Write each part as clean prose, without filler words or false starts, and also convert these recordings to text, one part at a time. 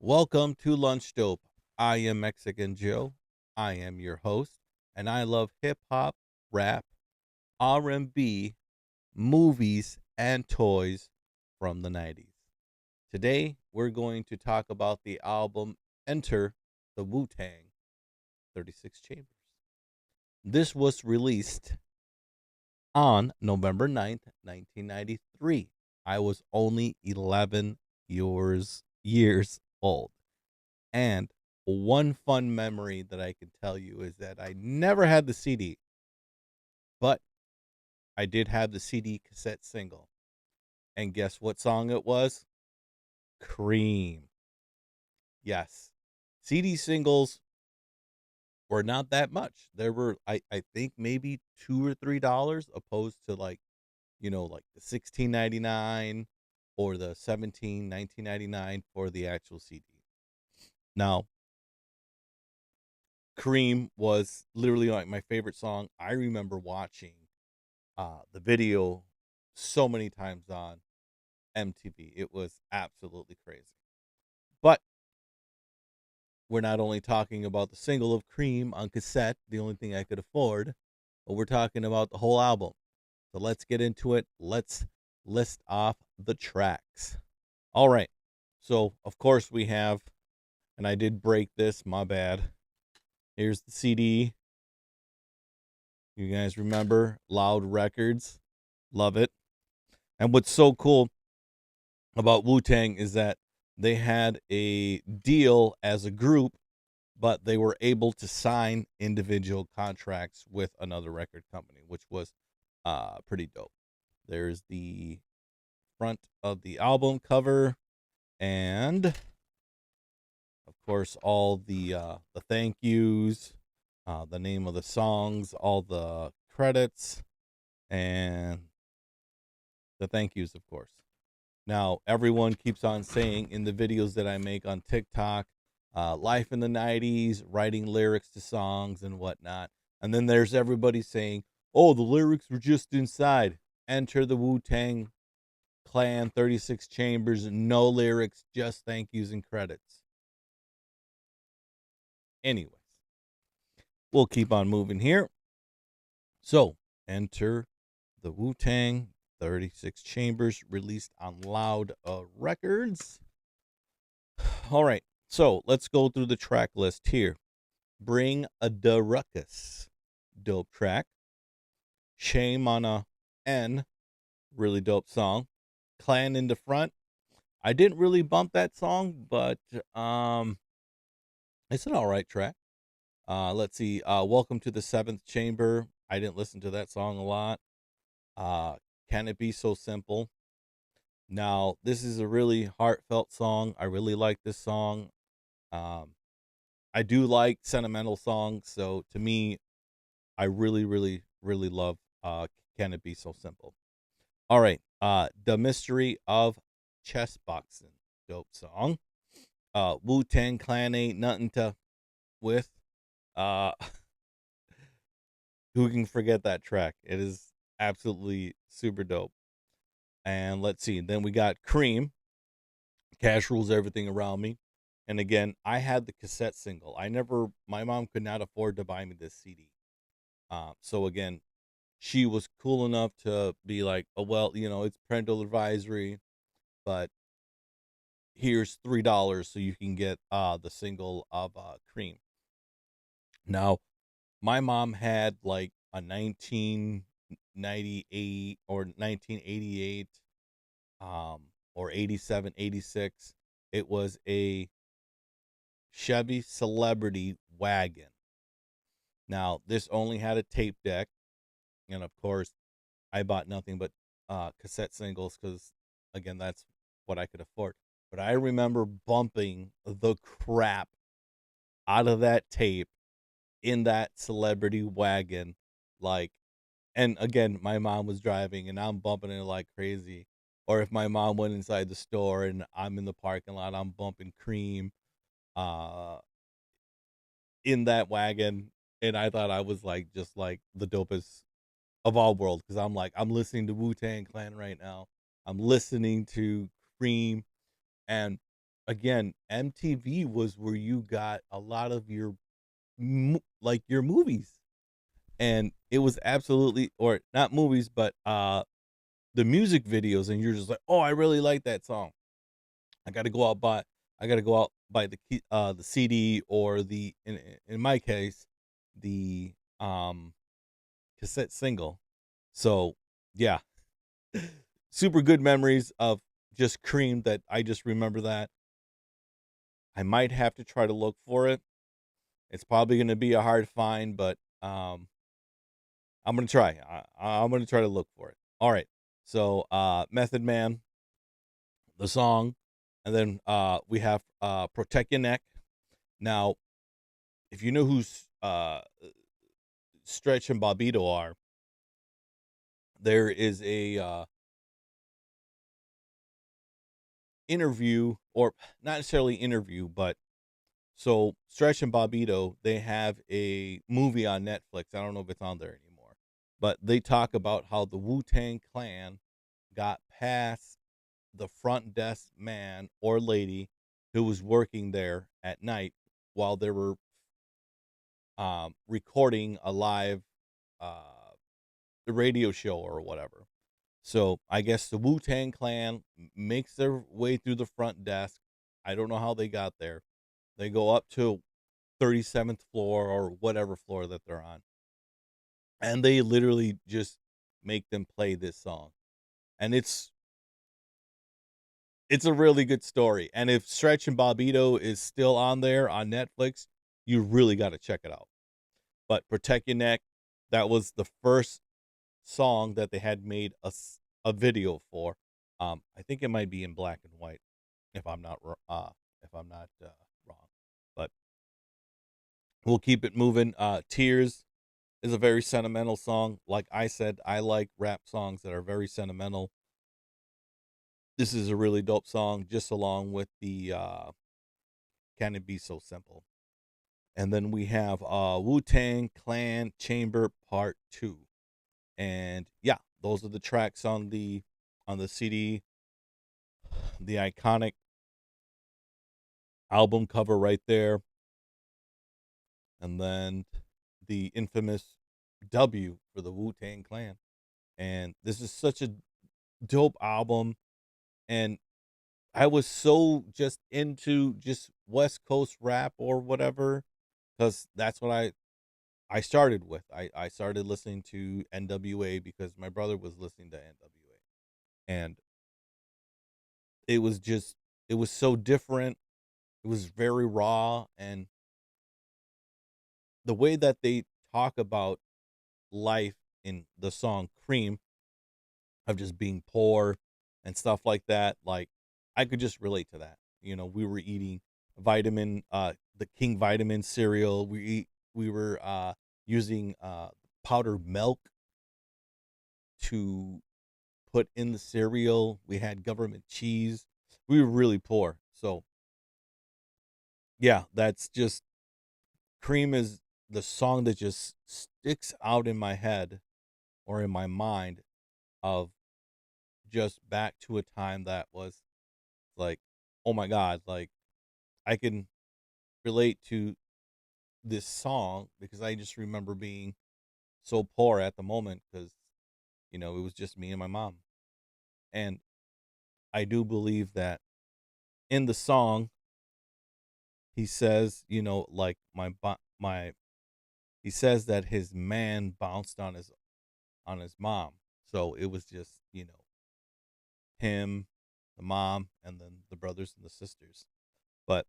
Welcome to Lunch Dope. I am Mexican Joe. I am your host, and I love hip hop, rap, R&B, movies, and toys from the 90s. Today, we're going to talk about the album Enter the Wu Tang 36 Chambers. This was released on November 9th, 1993. I was only 11 years old. And one fun memory that I can tell you is that I never had the CD, but I did have the CD cassette single. And guess what song it was? Cream. Yes. CD singles were not that much. There were I think maybe $2 or $3 opposed to like the 16.99 or the 19.99 for the actual CD. Now, Cream was literally like my favorite song. I remember watching the video so many times on MTV. It was absolutely crazy. But we're not only talking about the single of Cream on cassette, the only thing I could afford, but we're talking about the whole album. So let's get into it. Let's list off the tracks. All right. So, of course, we have, and I did break this, my bad. Here's the CD. You guys remember Loud Records? Love it. And what's so cool about Wu Tang is that they had a deal as a group, but they were able to sign individual contracts with another record company, which was pretty dope. There's the front of the album cover, and of course all the thank yous, the name of the songs, all the credits, and the thank yous, of course. Now, everyone keeps on saying in the videos that I make on TikTok, life in the 90s, writing lyrics to songs and whatnot. And then there's everybody saying, oh, the lyrics were just inside. Enter the Wu Tang Clan, 36 Chambers, no lyrics, just thank yous and credits. Anyways, we'll keep on moving here. So, Enter the Wu Tang 36 Chambers, released on Loud Records. All right, so let's go through the track list here. Bring a da ruckus, dope track. Shame on a N, really dope song. Clan in the front. I didn't really bump that song, but it's an all right track. Let's see. Welcome to the Seventh Chamber. I didn't listen to that song a lot. Can it be so simple? Now, this is a really heartfelt song. I really like this song. Um, I do like sentimental songs, so to me, I really, really, really love Can It Be So Simple? All right. The Mystery of Chess Boxing. Dope song. Wu Tang Clan ain't nothing to with. Uh who can forget that track? It is absolutely super dope. And let's see. Then we got Cream. Cash rules everything around me. And again, I had the cassette single. My mom could not afford to buy me this CD. So again, she was cool enough to be like, oh, well, it's parental advisory, but here's $3 so you can get the single of Cream. Now, my mom had like a 1998 or 1988 or 87, 86. It was a Chevy Celebrity wagon. Now, this only had a tape deck, and of course, I bought nothing but cassette singles because, again, that's what I could afford. But I remember bumping the crap out of that tape in that celebrity wagon. Like, and again, my mom was driving and I'm bumping it like crazy. Or if my mom went inside the store and I'm in the parking lot, I'm bumping Cream uh, in that wagon. And I thought I was like, just like the dopest of all worlds because I'm listening to Wu Tang Clan right now. I'm listening to Cream, and again, MTV was where you got a lot of your like your movies, and it was absolutely, or not movies, but the music videos, and you're just like, oh, I really like that song. I got to go out buy. I got to go out buy the CD, or the in my case the um cassette single. So yeah, super good memories of just Cream that I just remember that. I might have to try to look for it. It's probably going to be a hard find, but I'm going to try. I'm going to try to look for it. All right. So Method Man, the song, and then we have Protect Your Neck. Now, if you know who's Stretch and Bobito are, there is a interview, or not necessarily interview, but so Stretch and Bobito, they have a movie on Netflix. I don't know if it's on there anymore, but they talk about how the Wu Tang Clan got past the front desk man or lady who was working there at night while they were recording a live uh, radio show or whatever. So I guess the Wu Tang Clan makes their way through the front desk. I don't know how they got there. They go up to 37th floor or whatever floor that they're on, and they literally just make them play this song. And it's a really good story. And if Stretch and Bobito is still on there on Netflix, you really got to check it out. But Protect Your Neck, that was the first song that they had made a video for. I think it might be in black and white, if I'm not wrong. But we'll keep it moving. Tears is a very sentimental song. Like I said, I like rap songs that are very sentimental. This is a really dope song, just along with the Can It Be So Simple. And then we have Wu Tang Clan Chamber Part 2. And yeah, those are the tracks on the CD. The iconic album cover right there. And then the infamous W for the Wu Tang Clan. And this is such a dope album. And I was so just into just West Coast rap or whatever, because that's what I started with. I started listening to NWA because my brother was listening to NWA. And it was just, it was so different. It was very raw. And the way that they talk about life in the song Cream, of just being poor and stuff like that, like I could just relate to that. You know, we were eating the King Vitamin cereal. We were using powdered milk to put in the cereal. We had government cheese. We were really poor. So yeah, that's just, Cream is the song that just sticks out in my head or in my mind, of just back to a time that was like, oh my god, like I can relate to this song because I just remember being so poor at the moment, because it was just me and my mom. And I do believe that in the song he says, like my he says that his man bounced on his mom. So it was just, him, the mom, and then the brothers and the sisters. But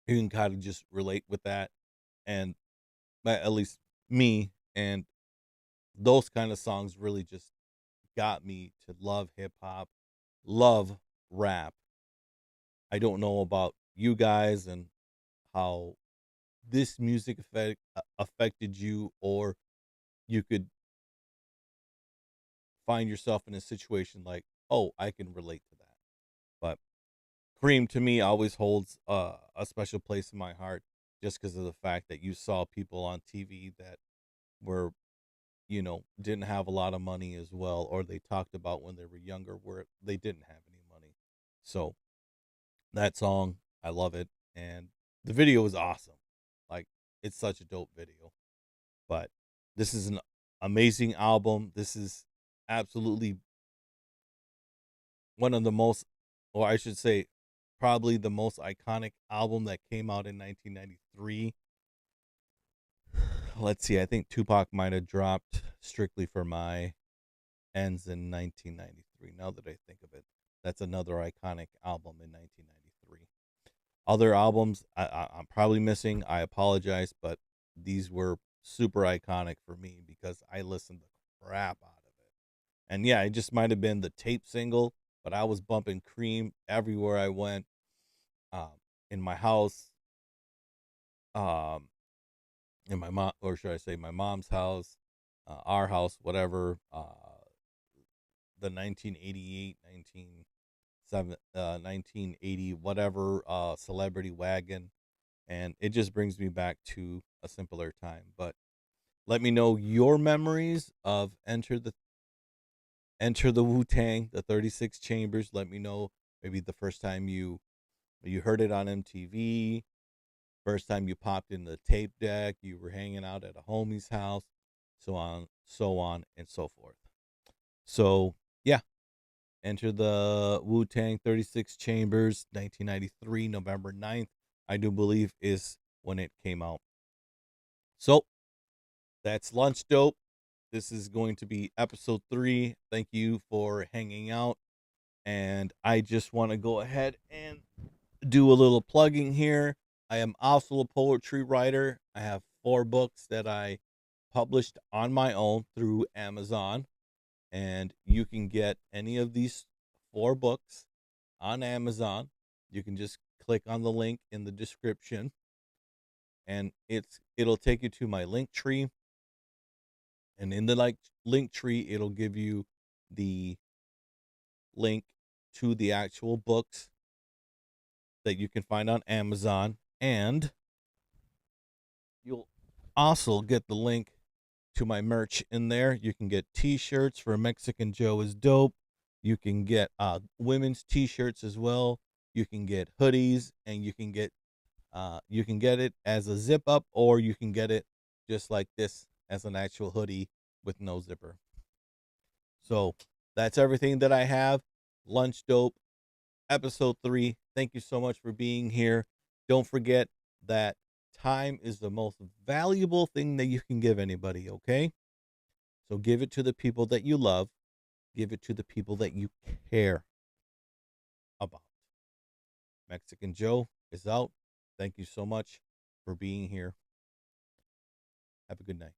you can kind of just relate with that, and at least me, and those kind of songs really just got me to love hip hop, love rap. I don't know about you guys and how this music affected you, or you could find yourself in a situation like, oh, I can relate to that. But Cream to me always holds a special place in my heart, just because of the fact that you saw people on TV that were, didn't have a lot of money as well, or they talked about when they were younger where they didn't have any money. So That song, I love it, and the video is awesome. Like, it's such a dope video. But this is an amazing album. This is absolutely one of the most, or I should say, probably the most iconic album that came out in 1993. Let's see, I think Tupac might have dropped Strictly for My Ends in 1993. Now that I think of it, that's another iconic album in 1993. Other albums I'm probably missing. I apologize, but these were super iconic for me because I listened the crap out of it. And yeah, it just might have been the tape single, but I was bumping Cream everywhere I went. Um, in my house, um, in my mom, or should I say, my mom's house, our house, whatever. The 1988, 1980, whatever, Celebrity Wagon, and it just brings me back to a simpler time. But let me know your memories of Enter the Wu Tang, the 36 Chambers. Let me know maybe the first time you heard it on MTV, first time you popped in the tape deck, you were hanging out at a homie's house, so on and so forth. So yeah, Enter the Wu Tang 36 Chambers, 1993, November 9th, I do believe is when it came out. So that's Lunch Dope. This is going to be episode 3. Thank you for hanging out. And I just want to go ahead and do a little plugging here. I am also a poetry writer. I have 4 books that I published on my own through Amazon. And you can get any of these 4 books on Amazon. You can just click on the link in the description, and it'll take you to my link tree. And in the link tree, it'll give you the link to the actual books that you can find on Amazon, and you'll also get the link to my merch in there. You can get t-shirts for Mexican Joe is Dope. You can get women's t-shirts as well. You can get hoodies, and you can get it as a zip up, or you can get it just like this as an actual hoodie with no zipper. So that's everything that I have. Lunch Dope, episode 3. Thank you so much for being here. Don't forget that time is the most valuable thing that you can give anybody, okay? So give it to the people that you love. Give it to the people that you care about. Mexican Joe is out. Thank you so much for being here. Have a good night.